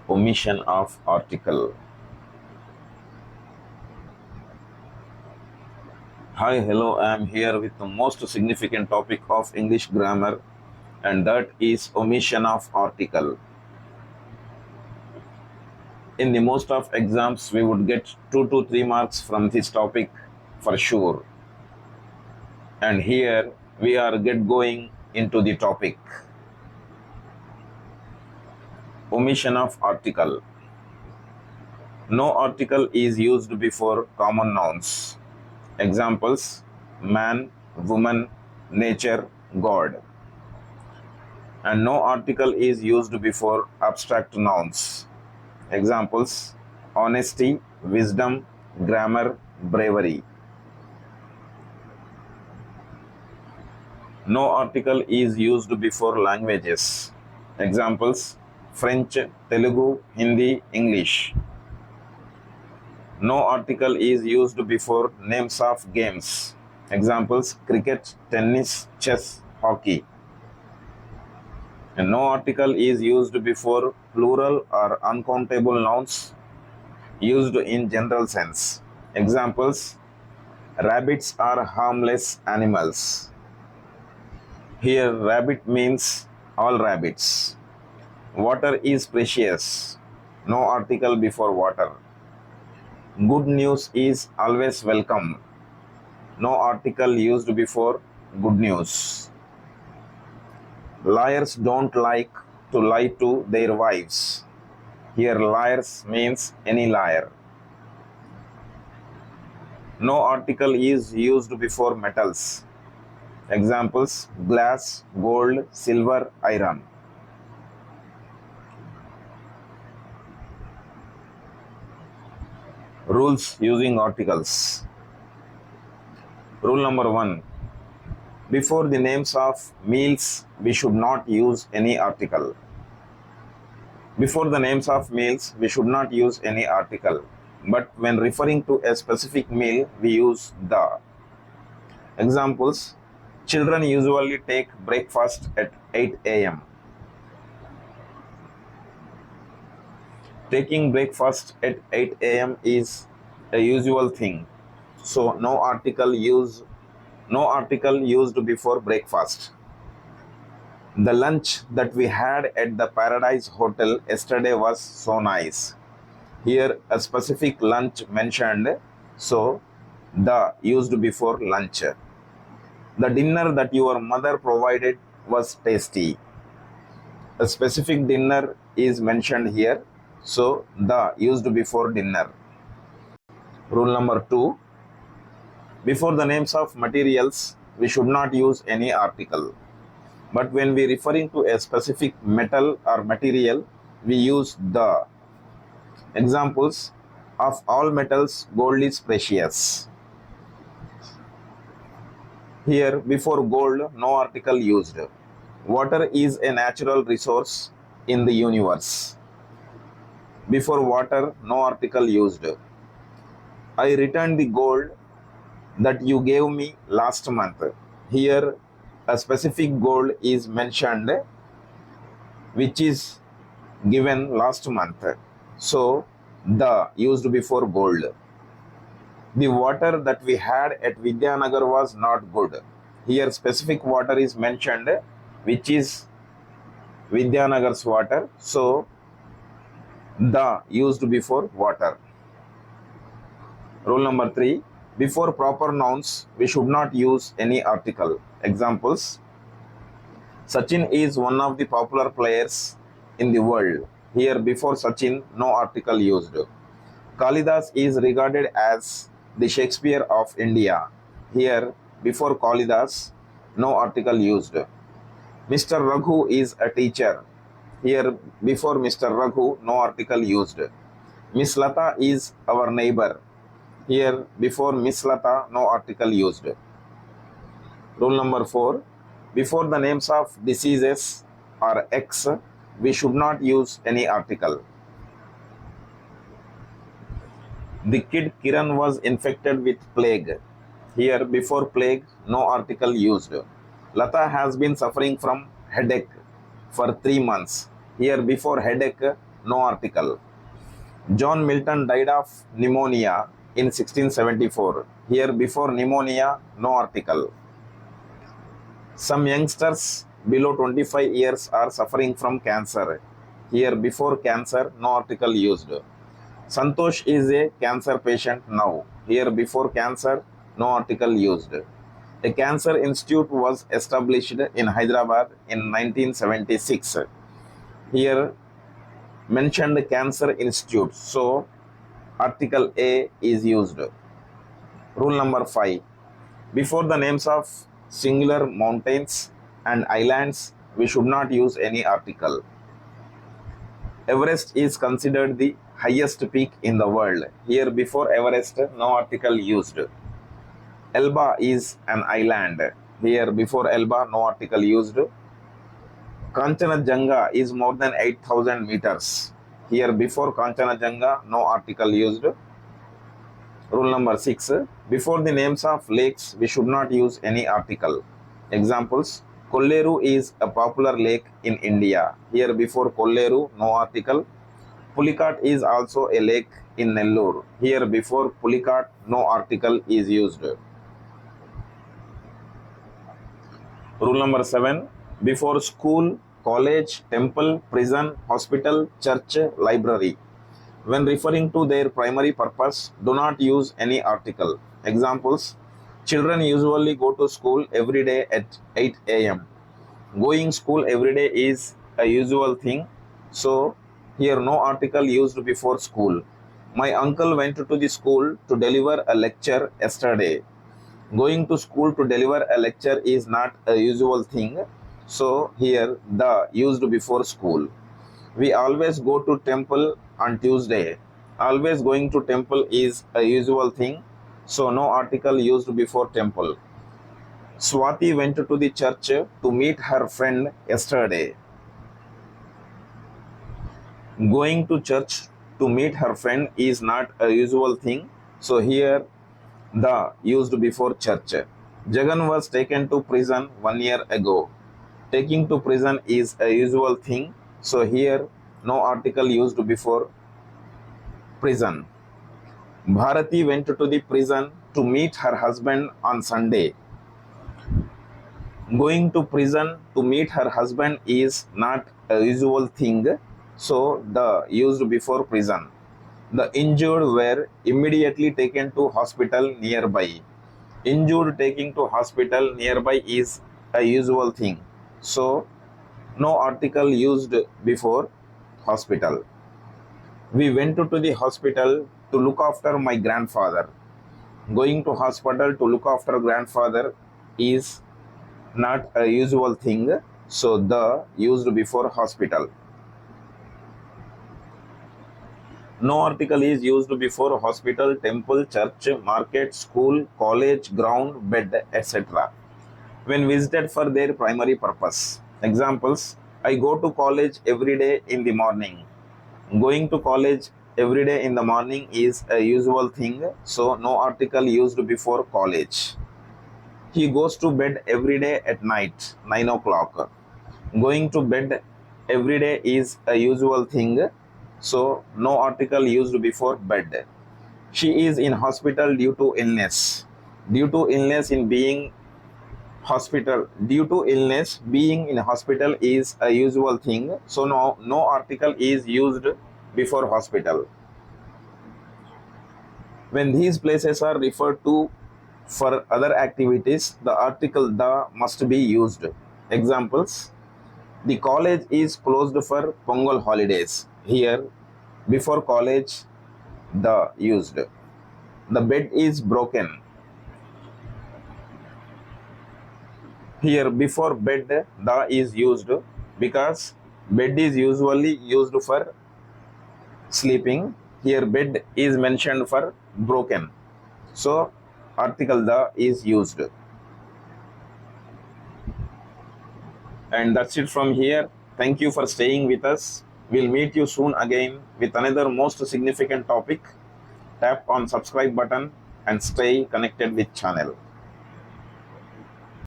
Omission of article. Hi, hello, I am here with the most significant topic of English grammar, and that is omission of article. In the most of exams, we would get 2 to 3 marks from this topic for sure. And here we are going into the topic. Omission of article. No article is used before common nouns. Examples: man, woman, nature, God. And no article is used before abstract nouns. Examples: honesty, wisdom, grammar, bravery. No article is used before languages. Examples: French, Telugu, Hindi, English. No article is used before names of games. Examples: cricket, tennis, chess, hockey. And no article is used before plural or uncountable nouns used in general sense. Examples: rabbits are harmless animals. Here rabbit means all rabbits. Water is precious. No article before water. Good news is always welcome. No article used before good news. Liars don't like to lie to their wives. Here liars means any liar. No article is used before metals. Examples: glass, gold, silver, iron. Rules using articles. Rule number 1. Before the names of meals, we should not use any article. Before the names of meals, we should not use any article. But when referring to a specific meal, we use the. Examples: children usually take breakfast at 8 a.m. Taking breakfast at 8 a.m. is a usual thing. So no article used before breakfast. The lunch that we had at the Paradise Hotel yesterday was so nice. Here a specific lunch mentioned, so the used before lunch. The dinner that your mother provided was tasty. A specific dinner is mentioned here, so the used before dinner. Rule number 2. Before the names of materials, we should not use any article. But when we referring to a specific metal or material, we use the. Examples: of all metals, gold is precious. Here before gold, no article used. Water is a natural resource in the universe. Before water, no article used. I returned the gold that you gave me last month. Here a specific gold is mentioned which is given last month. So the used before gold. The water that we had at Vidyanagar was not good. Here specific water is mentioned which is Vidyanagar's water. So the used before water. Rule number 3. Before proper nouns, we should not use any article. Examples: Sachin is one of the popular players in the world. Here before Sachin, no article used. Kalidas is regarded as the Shakespeare of India. Here before Kalidas, no article used. Mr. Raghu is a teacher. Here before Mr. Raghu, no article used. Miss Lata is our neighbor. Here before Miss Lata, no article used. Rule number 4. Before the names of diseases or X, we should not use any article. The kid Kiran was infected with plague. Here before plague, no article used. Lata has been suffering from headache for 3 months. Here before headache, no article. John Milton died of pneumonia in 1674. Here before pneumonia, no article. Some youngsters below 25 years are suffering from cancer. Here before cancer, no article used. Santosh is a cancer patient now. Here before cancer, no article used. A cancer institute was established in Hyderabad in 1976. Here mentioned cancer institute. So article A is used. Rule number 5. Before the names of singular mountains and islands, we should not use any article. Everest is considered the highest peak in the world. Here before Everest, no article used. Elba is an island. Here before Elba, no article used. Kanchanajunga is more than 8,000 meters. Here before Kanchanajunga, no article used. Rule number 6. Before the names of lakes, we should not use any article. Examples: Kolleru is a popular lake in India. Here before Kolleru, no article. Pulicat is also a lake in Nellore. Here before Pulicat, no article is used. Rule number 7. Before school, college, temple, prison, hospital, church, library, when referring to their primary purpose, do not use any article. Examples: children usually go to school every day at 8 a.m. Going school every day is a usual thing. So here no article used before school. My uncle went to the school to deliver a lecture yesterday. Going to school to deliver a lecture is not a usual thing. So here the used before school. We always go to temple on Tuesday. Always going to temple is a usual thing. So no article used before temple. Swati went to the church to meet her friend yesterday. Going to church to meet her friend is not a usual thing. So here the used before church. Jagan was taken to prison 1 year ago. Taking to prison is a usual thing. So here no article used before prison. Bharati went to the prison to meet her husband on Sunday. Going to prison to meet her husband is not a usual thing. So the used before prison. The injured were immediately taken to hospital nearby. Injured taking to hospital nearby is a usual thing. So no article used before hospital. We went to the hospital to look after my grandfather. Going to hospital to look after grandfather is not a usual thing. So the used before hospital. No article is used before hospital, temple, church, market, school, college, ground, bed, etc. when visited for their primary purpose. Examples: I go to college every day in the morning. Going to college every day in the morning is a usual thing. So no article used before college. He goes to bed every day at night, 9 o'clock. Going to bed every day is a usual thing. So no article used before bed. She is in hospital due to illness. Due to illness in being hospital. Due to illness, being in hospital is a usual thing. So no article is used before hospital. When these places are referred to for other activities, the article the must be used. Examples: the college is closed for Pongal holidays. Here before college the used. The bed is broken. Here before bed the is used because bed is usually used for sleeping. Here bed is mentioned for broken. So article the is used. And that's it from here. Thank you for staying with us. We'll meet you soon again with another most significant topic. Tap on subscribe button and stay connected with channel.